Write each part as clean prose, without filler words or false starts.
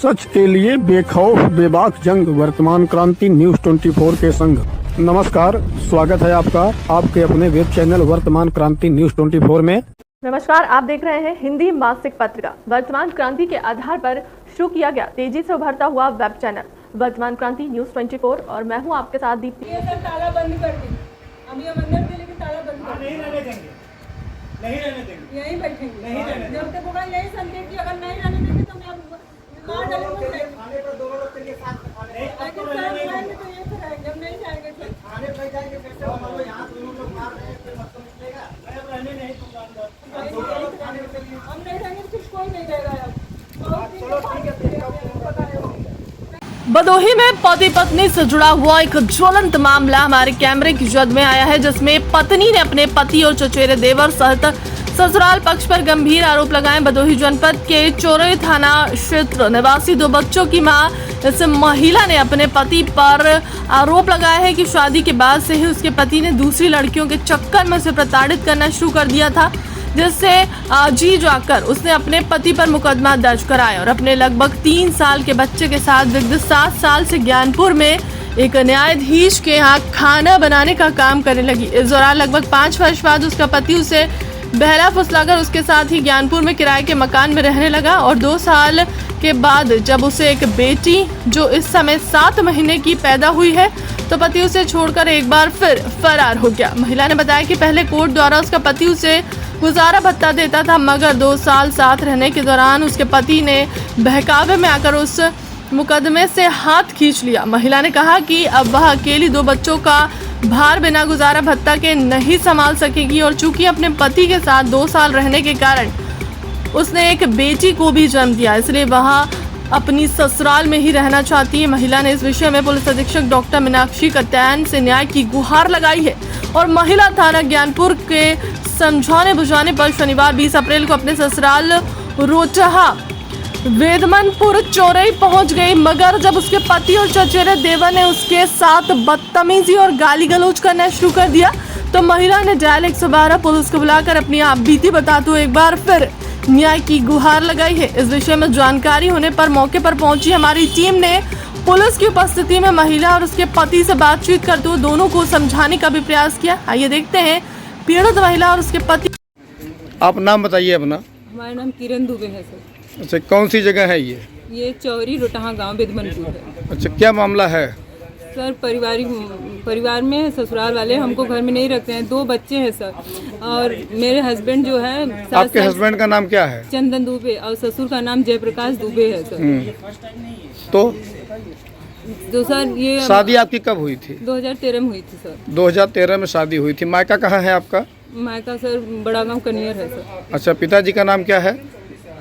सच के लिए बेखौफ बेबाक जंग, वर्तमान क्रांति न्यूज 24 के संग। नमस्कार, स्वागत है आपका आपके अपने वेब चैनल वर्तमान क्रांति न्यूज 24 में। नमस्कार, आप देख रहे हैं हिंदी मासिक पत्रिका वर्तमान क्रांति के आधार पर शुरू किया गया तेजी से उभरता हुआ वेब चैनल वर्तमान क्रांति न्यूज 24 और मैं हूं आपके साथ दीप्ति। ये सर ताला बंद कर दी, हम ये मंदिर के लेके ताला बंद कर नहीं रहने देंगे, नहीं रहने देंगे, यहीं बैठेंगे, नहीं रहने देंगे। जब तक होगा यही संदेश कि अगर नहीं रहने देंगे तो मैं मार डालूंगा। खाने पर दोनों लोग के लिए साथ खाने नहीं, लेकिन सर रहेंगे तो ये तो रहेंगे, हम नहीं जाएंगे सर। खाने पे जाएंगे कैसे हम लोग यहाँ दोनों लोग मार रहे हैं, फिर मतलब निकलेगा। अरे अब रहने नहीं दूंगा अंदर, हम नहीं रहेंगे तो कोई नहीं रहेगा। चलो ठीक है। भदोही में पति पत्नी से जुड़ा हुआ एक ज्वलंत मामला हमारे कैमरे की जद में आया है, जिसमें पत्नी ने अपने पति और चचेरे देवर सहित ससुराल पक्ष पर गंभीर आरोप लगाए। भदोही जनपद के चोरई थाना क्षेत्र निवासी 2 बच्चों की मां इस महिला ने अपने पति पर आरोप लगाया है कि शादी के बाद से ही उसके पति ने दूसरी लड़कियों के चक्कर में उसे प्रताड़ित करना शुरू कर दिया था, जिससे जी जाकर उसने अपने पति पर मुकदमा दर्ज कराया और अपने लगभग 3 साल के बच्चे के साथ विगत 7 साल से ज्ञानपुर में एक न्यायाधीश के यहाँ खाना बनाने का काम करने लगी। इस दौरान लगभग 5 वर्ष बाद उसका पति उसे बहला फुसलाकर उसके साथ ही ज्ञानपुर में किराए के मकान में रहने लगा और 2 साल के बाद जब उसे एक बेटी जो इस समय 7 महीने की पैदा हुई है तो पति उसे छोड़कर एक बार फिर फरार हो गया। महिला ने बताया कि पहले कोर्ट द्वारा उसका पति उसे गुजारा भत्ता देता था, मगर 2 साल साथ रहने के दौरान उसके पति ने बहकावे में आकर उस मुकदमे से हाथ खींच लिया। महिला ने कहा कि अब वह अकेली 2 बच्चों का भार बिना गुजारा भत्ता के नहीं संभाल सकेगी और चूंकि अपने पति के साथ 2 साल रहने के कारण उसने एक बेटी को भी जन्म दिया, इसलिए वह अपनी ससुराल में ही रहना चाहती है। महिला ने इस विषय में पुलिस अधीक्षक डॉक्टर मीनाक्षी कत्यायन से न्याय की गुहार लगाई है और महिला थाना ज्ञानपुर के समझाने बुझाने पर शनिवार 20 अप्रैल को अपने ससुराल रोचहा वेदमनपुर चौरई पहुंच गई, मगर जब उसके पति और चचेरे देवर ने उसके साथ बदतमीजी और गाली गलौज करना शुरू कर दिया तो महिला ने डायल 112 पुलिस को बुलाकर अपनी आप बीती बताते हुए एक बार फिर न्याय की गुहार लगाई है। इस विषय में जानकारी होने पर मौके पर पहुंची हमारी टीम ने पुलिस की उपस्थिति में महिला और उसके पति से बातचीत करते हुए दोनों को समझाने का भी प्रयास किया। आइए देखते हैं पीड़ित महिला और उसके पति। आप नाम बताइए अपना। हमारा नाम किरण दुबे है सर। अच्छा, कौन सी जगह है ये? ये चौरी रोटहा गाँव बेदमनपुर है। अच्छा, क्या मामला है? सर परिवार में ससुराल वाले हमको घर में नहीं रखते हैं। 2 बच्चे हैं सर और मेरे हस्बैंड जो है आपके हस्बैंड का नाम क्या है? चंदन दुबे और ससुर का नाम जयप्रकाश दुबे है सर। तो सर ये शादी आपकी कब हुई थी? 2013 में हुई थी सर। 2013 में शादी हुई थी। मायका कहाँ है आपका? मायका सर बड़ा गाँव कनियर है सर। अच्छा, पिताजी का नाम क्या है?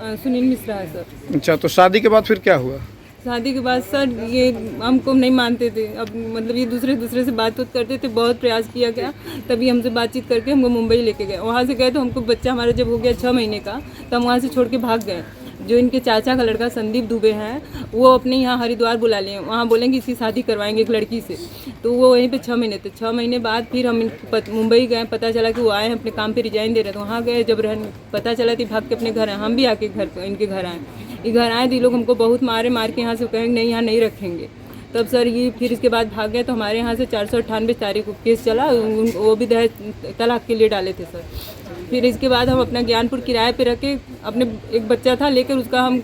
सुनील मिश्रा है सर। अच्छा, तो शादी के बाद फिर क्या हुआ? शादी के बाद सर ये हमको नहीं मानते थे। अब मतलब ये दूसरे से बात करते थे, बहुत प्रयास किया गया, तभी हमसे बातचीत करके हमको मुंबई लेके गए। वहाँ से गए तो हमको बच्चा हमारा जब हो गया 6 महीने का तो हम वहाँ से छोड़ के भाग गए। जो इनके चाचा का लड़का संदीप दुबे हैं वो अपने यहाँ हरिद्वार बुला लिए, वहाँ बोलेंगे इसकी शादी करवाएंगे एक लड़की से। तो वो वहीं पे 6 महीने थे। 6 महीने बाद फिर हम मुंबई गए, पता चला कि वो आए हैं अपने काम पे रिजाइन दे रहे। तो वहाँ गए, जब पता चला कि भाग के अपने घर आए। हम भी आके इनके घर आए। ये घर आए तो ये लोग हमको बहुत मार के यहाँ से कहेंगे नहीं यहाँ नहीं रखेंगे। तब सर ये फिर इसके बाद भाग गए। तो हमारे यहाँ से 498 तारीख को केस चला, वो भी दहेज तलाक के लिए डाले थे सर। फिर इसके बाद हम अपना ज्ञानपुर किराए पे रख के अपने एक बच्चा था लेकर उसका हम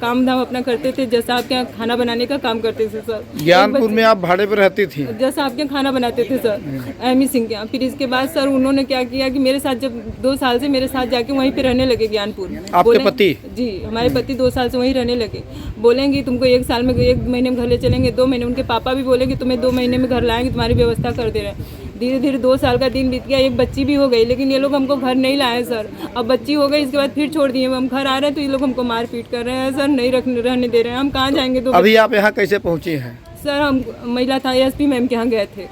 काम धाम अपना करते थे, जैसा आपके यहाँ खाना बनाने का काम करते थे सर। ज्ञानपुर में आप भाड़े पर रहती थी? जैसा आपके यहाँ खाना बनाते थे सर एमी सिंह के यहाँ। फिर इसके बाद सर उन्होंने क्या किया कि मेरे साथ जब 2 साल से मेरे साथ जाके वहीं पे रहने लगे ज्ञानपुर। आपके पति? जी, हमारे पति 2 साल से वहीं रहने लगे। बोलेंगे तुमको 1 साल में 1 महीने में घर ले चलेंगे, 2 महीने। उनके पापा भी बोलेंगे तुम्हें 2 महीने में घर लाएंगे, तुम्हारी व्यवस्था कर दे रहे हैं। धीरे धीरे 2 साल का दिन बीत गया, एक बच्ची भी हो गई, लेकिन ये लोग हमको घर नहीं लाए सर। अब बच्ची हो गई, इसके बाद फिर छोड़ दिए। हम घर आ रहे हैं तो ये लोग हमको मार पीट कर रहे हैं सर, नहीं रहने दे रहे हैं। हम कहाँ जाएंगे? तो अभी आप यहाँ कैसे पहुँची हैं? सर हम महिला थाना एसपी मैम के यहाँ गए थे,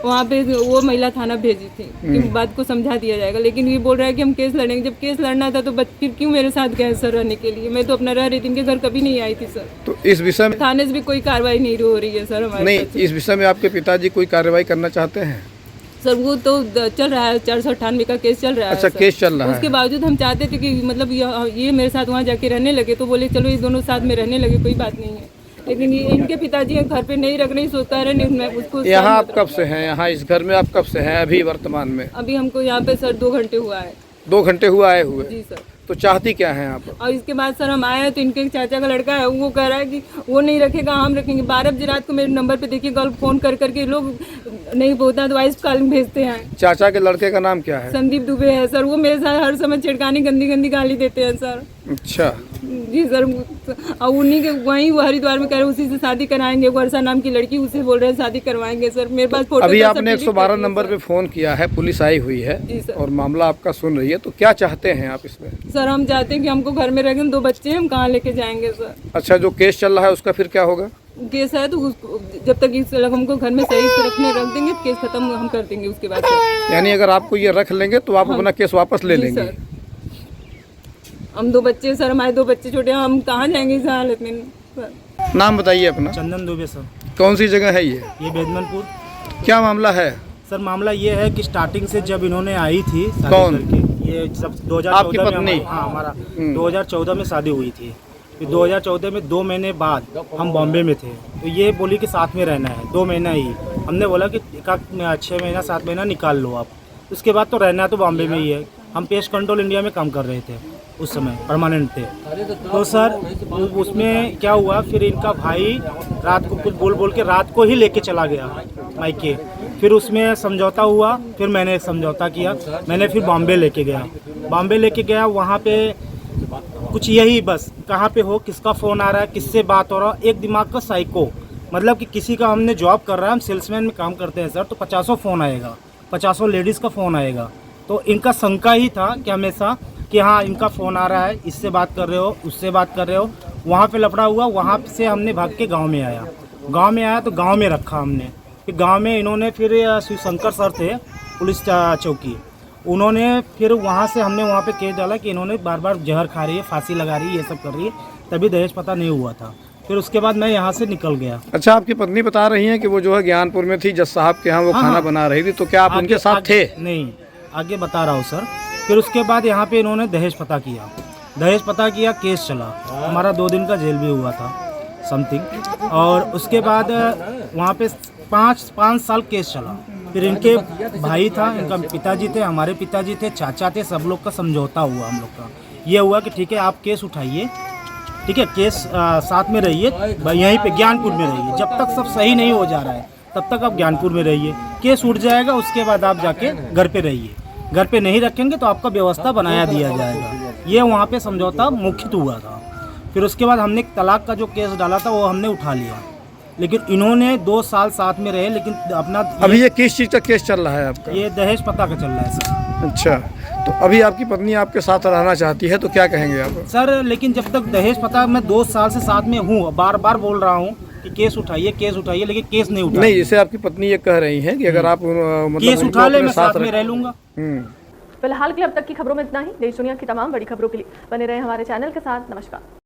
वहाँ पे वो महिला थाना भेजी थी कि बात को समझा दिया जाएगा, लेकिन ये बोल रहा है कि हम केस लड़ेंगे। जब केस लड़ना था तो फिर क्यों मेरे साथ गए सर रहने के लिए? मैं तो अपना रह रही थी, इनके घर कभी नहीं आई थी सर। तो इस विषय में थाने से भी कोई कार्रवाई नहीं हो रही है सर हमारे। नहीं, इस विषय में आपके पिताजी कोई कार्रवाई करना चाहते हैं? सर वो तो चल रहा है, 498 का केस चल रहा है। अच्छा, सर। केस चल रहा है। उसके बावजूद हम चाहते थे कि मतलब ये मेरे साथ वहाँ जाके रहने लगे, तो बोले चलो ये दोनों साथ में रहने लगे, कोई बात नहीं है। लेकिन ये इनके पिताजी घर पे नहीं रख रहे, सोचता रहे नहीं, मैं उसको यहाँ आप कब से हैं? यहाँ इस घर में आप कब से हैं अभी वर्तमान में? अभी हमको यहाँ पे सर 2 घंटे हुआ है। 2 घंटे हुआ आए हुए? जी सर। तो चाहती क्या हैं आप? और इसके बाद सर हम आए हैं तो इनके चाचा का लड़का है, वो कह रहा है कि वो नहीं रखेगा, हम रखेंगे। 12 बजे रात को मेरे नंबर पे देखिए कल फोन कर करके लोग नहीं बोलता तो वाइस कॉल भेजते हैं। चाचा के लड़के का नाम क्या है? संदीप दुबे है सर, वो मेरे साथ हर समय छिड़कानी गंदी गंदी गाली देते हैं सर। अच्छा, जी सर। और उन्हीं के वहीं वो हरिद्वार में कह रहे उसी से शादी कराएंगे, वर्षा नाम की लड़की, उसे बोल रहे हैं शादी करवाएंगे सर। मेरे पास फोटो अभी का आपने सब 112 डिलीट नंबर पे फोन किया है, पुलिस आई हुई है जी सर। और मामला आपका सुन रही है, तो क्या चाहते हैं आप इसमें? सर हम चाहते हैं कि हमको घर में रखें, 2 बच्चे हैं, हम कहाँ लेके जाएंगे सर। अच्छा, जो केस चल रहा है उसका फिर क्या होगा? केस है तो जब तक इस हमको घर में सही से रख देंगे, केस खत्म हम कर देंगे उसके बाद सर। यानी अगर आपको ये रख लेंगे तो आप अपना केस वापस ले जी लेंगे? सर। हम 2 बच्चे सर, हमारे 2 बच्चे छोटे हैं, हम कहाँ जाएंगे इस हालत में सर। नाम बताइए अपना। चंदन दुबे सर। कौन सी जगह है ये? ये बेदमनपुर। क्या मामला है? सर मामला ये है कि स्टार्टिंग से जब इन्होंने आई थी शादी कौन? करके, ये सब 2014 आपकी में पत्नी? हाँ हमारा 2014 में शादी हुई थी। फिर 2014 में 2 महीने बाद हम बॉम्बे में थे, तो ये बोली कि साथ में रहना है 2 महीना ही। हमने बोला कि 6 महीना 7 महीना निकाल लो आप, उसके बाद तो रहना तो बॉम्बे में ही है। हम पेस्ट कंट्रोल इंडिया में काम कर रहे थे उस समय, परमानेंट थे। तो सर उसमें क्या हुआ, फिर इनका भाई रात को कुछ बोल बोल के रात को ही लेके चला गया मायके। फिर उसमें समझौता हुआ, फिर मैंने समझौता किया, मैंने फिर बॉम्बे लेके गया। वहाँ पे कुछ यही बस कहाँ पे हो, किसका फ़ोन आ रहा है, किससे बात हो रहा है, एक दिमाग का साइको। मतलब कि किसी का हमने जॉब कर रहा है, हम सेल्समैन में काम करते हैं सर, तो 50 फ़ोन आएगा, 50 लेडीज़ का फ़ोन आएगा। तो इनका शंका ही था कि हमेशा कि हाँ इनका फ़ोन आ रहा है, इससे बात कर रहे हो, उससे बात कर रहे हो। वहाँ पे लफड़ा हुआ, वहाँ से हमने भाग के गांव में आया तो गांव में रखा हमने। फिर गांव में इन्होंने फिर शिव शंकर सर थे पुलिस चौकी, उन्होंने फिर वहाँ से हमने वहाँ पे केस डाला कि इन्होंने बार बार जहर खा रही है, फांसी लगा रही है, ये सब कर रही है, तभी दहेज पता नहीं हुआ था। फिर उसके बाद मैं यहाँ से निकल गया। अच्छा, आपकी पत्नी बता रही हैं कि वो जो है ज्ञानपुर में थी, जज साहब के यहाँ वो हाँ, खाना हाँ। बना रही थी, तो क्या आप उनके साथ थे? नहीं, आगे बता रहा हूँ सर। फिर उसके बाद यहाँ पे इन्होंने दहेज पता किया, केस चला, हमारा 2 दिन का जेल भी हुआ था समथिंग। और उसके बाद वहाँ पे 5 साल केस चला। फिर इनके भाई था, इनका पिताजी थे, हमारे पिताजी थे, चाचा थे, सब लोग का समझौता हुआ हम लोग का। ये हुआ कि ठीक है आप केस उठाइए, ठीक है, केस साथ में रहिए, यहीं पे ज्ञानपुर में रहिए, जब तक सब सही नहीं हो जा रहा है तब तक आप ज्ञानपुर में रहिए। केस उठ जाएगा उसके बाद आप जाके घर पे रहिए, घर पे नहीं रखेंगे तो आपका व्यवस्था बनाया दिया जाएगा। ये वहाँ पे समझौता मुख्यत हुआ था। फिर उसके बाद हमने तलाक का जो केस डाला था वो हमने उठा लिया, लेकिन इन्होंने 2 साल साथ में रहे, लेकिन अपना अभी ये किस चीज़ का केस चल रहा है आपका? ये दहेज पता का चल रहा है सर। अच्छा, तो अभी आपकी पत्नी आपके साथ रहना चाहती है, तो क्या कहेंगे आप? सर लेकिन जब तक दहेज पता, मैं 2 साल से साथ में हूँ, बार बार बोल रहा हूँ कि केस उठाइए, लेकिन केस नहीं उठा। नहीं, इसे आपकी पत्नी ये कह रही है कि अगर आप मतलब केस उनको उठा ले, अपने मैं साथ में रह लूँगा। फिलहाल के लिए अब तक की खबरों में इतना ही। देश दुनिया की तमाम बड़ी खबरों के लिए बने रहे हमारे चैनल के साथ। नमस्कार।